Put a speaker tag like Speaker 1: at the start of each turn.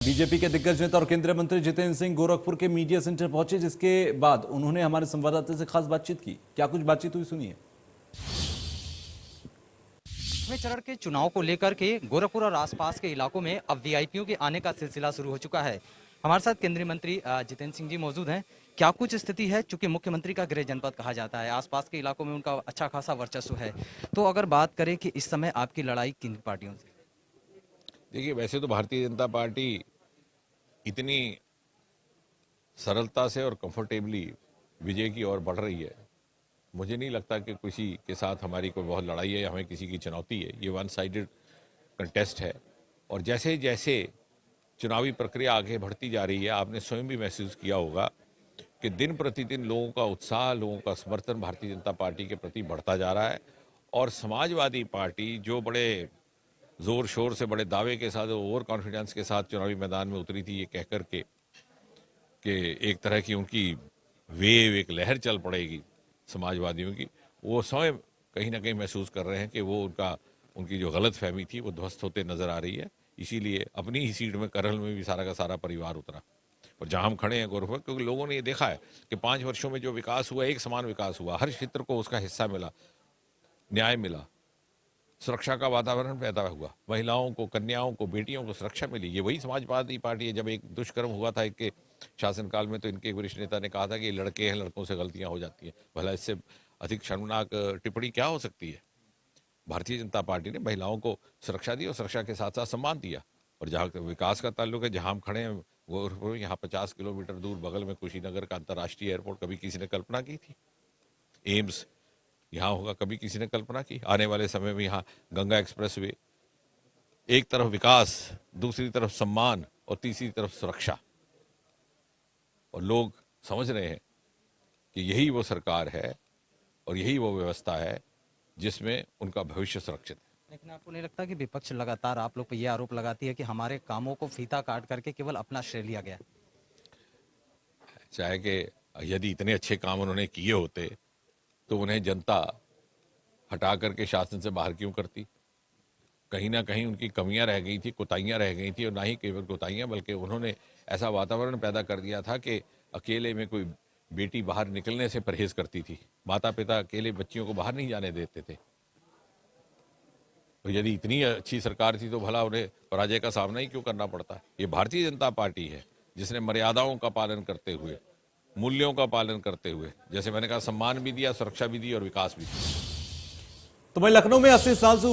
Speaker 1: BJP के दिग्गज नेता और केंद्रीय मंत्री जितेंद्र सिंह गोरखपुर के मीडिया सेंटर पहुंचे, जिसके बाद उन्होंने हमारे संवाददाता से खास बातचीत की। क्या कुछ बातचीत हुई, सुनिए।
Speaker 2: चरण के चुनाव को लेकर के गोरखपुर और आसपास के इलाकों में अब वीआईपीओं के आने का सिलसिला शुरू हो चुका है। हमारे साथ केंद्रीय मंत्री जितेंद्र सिंह जी मौजूद हैं। क्या कुछ स्थिति है, चूंकि मुख्यमंत्री का गृह जनपद कहा जाता है, आसपास के इलाकों में उनका अच्छा खासा वर्चस्व है, तो अगर बात करें कि इस समय आपकी लड़ाई किन पार्टियों से?
Speaker 3: देखिए, वैसे तो भारतीय जनता पार्टी इतनी सरलता से और कंफर्टेबली विजय की ओर बढ़ रही है, मुझे नहीं लगता कि किसी के साथ हमारी कोई बहुत लड़ाई है, हमें किसी की चुनौती है। ये वन साइडेड कंटेस्ट है और जैसे जैसे चुनावी प्रक्रिया आगे बढ़ती जा रही है, आपने स्वयं भी महसूस किया होगा कि दिन प्रतिदिन लोगों का उत्साह, लोगों का समर्थन भारतीय जनता पार्टी के प्रति बढ़ता जा रहा है। और समाजवादी पार्टी जो बड़े जोर शोर से, बड़े दावे के साथ, ओवर कॉन्फिडेंस के साथ चुनावी मैदान में उतरी थी, ये कहकर के कि एक तरह की उनकी वेव, एक लहर चल पड़ेगी समाजवादियों की, वो स्वयं कहीं ना कहीं महसूस कर रहे हैं कि वो उनकी जो गलत फहमी थी वो ध्वस्त होते नजर आ रही है। इसीलिए अपनी ही सीट में करहल में भी सारा का सारा परिवार उतरा। और जहां हम खड़े हैं गोरखपुर, क्योंकि लोगों ने ये देखा है कि 5 वर्षों में जो विकास हुआ, एक समान विकास हुआ, हर क्षेत्र को उसका हिस्सा मिला, न्याय मिला, सुरक्षा का वातावरण पैदा हुआ, महिलाओं को, कन्याओं को, बेटियों को सुरक्षा मिली। ये वही समाजवादी पार्टी है। जब एक दुष्कर्म हुआ था इनके शासनकाल में, तो इनके एक वरिष्ठ नेता ने कहा था कि ये लड़के हैं, लड़कों से गलतियां हो जाती हैं। भला इससे अधिक शर्मनाक टिप्पणी क्या हो सकती है? भारतीय जनता पार्टी ने महिलाओं को सुरक्षा दी और सुरक्षा के साथ साथ सम्मान दिया। और जहाँ विकास का ताल्लुक है, जहाँ हम खड़े हैं गोरखपुर, यहाँ 50 किलोमीटर दूर बगल में कुशीनगर का अंतर्राष्ट्रीय एयरपोर्ट, कभी किसी ने कल्पना की थी? एम्स यहाँ होगा, कभी किसी ने कल्पना की? आने वाले समय में यहाँ गंगा एक्सप्रेसवे, एक तरफ विकास, दूसरी तरफ सम्मान और तीसरी तरफ सुरक्षा। और लोग समझ रहे हैं कि यही वो सरकार है और यही वो व्यवस्था है जिसमें उनका भविष्य सुरक्षित है।
Speaker 2: लेकिन आपको नहीं लगता कि विपक्ष लगातार आप लोग पर यह आरोप लगाती है कि हमारे कामों को फीता काट करके केवल अपना श्रेय लिया गया?
Speaker 3: चाहे कि यदि इतने अच्छे काम उन्होंने किए होते तो उन्हें जनता हटा करके शासन से बाहर क्यों करती? कहीं ना कहीं उनकी कमियां रह गई थी, कोताहियां रह गई थी। और ना ही केवल कोताहियां, बल्कि उन्होंने ऐसा वातावरण पैदा कर दिया था कि अकेले में कोई बेटी बाहर निकलने से परहेज करती थी। माता पिता अकेले बच्चियों को बाहर नहीं जाने देते थे। तो यदि इतनी अच्छी सरकार थी तो भला उन्हें पराजय का सामना ही क्यों करना पड़ता? ये भारतीय जनता पार्टी है जिसने मर्यादाओं का पालन करते हुए, मूल्यों का पालन करते हुए, जैसे मैंने कहा, सम्मान भी दिया, सुरक्षा भी दी और विकास भी दिया।
Speaker 1: तो वहीं लखनऊ में 80 साल से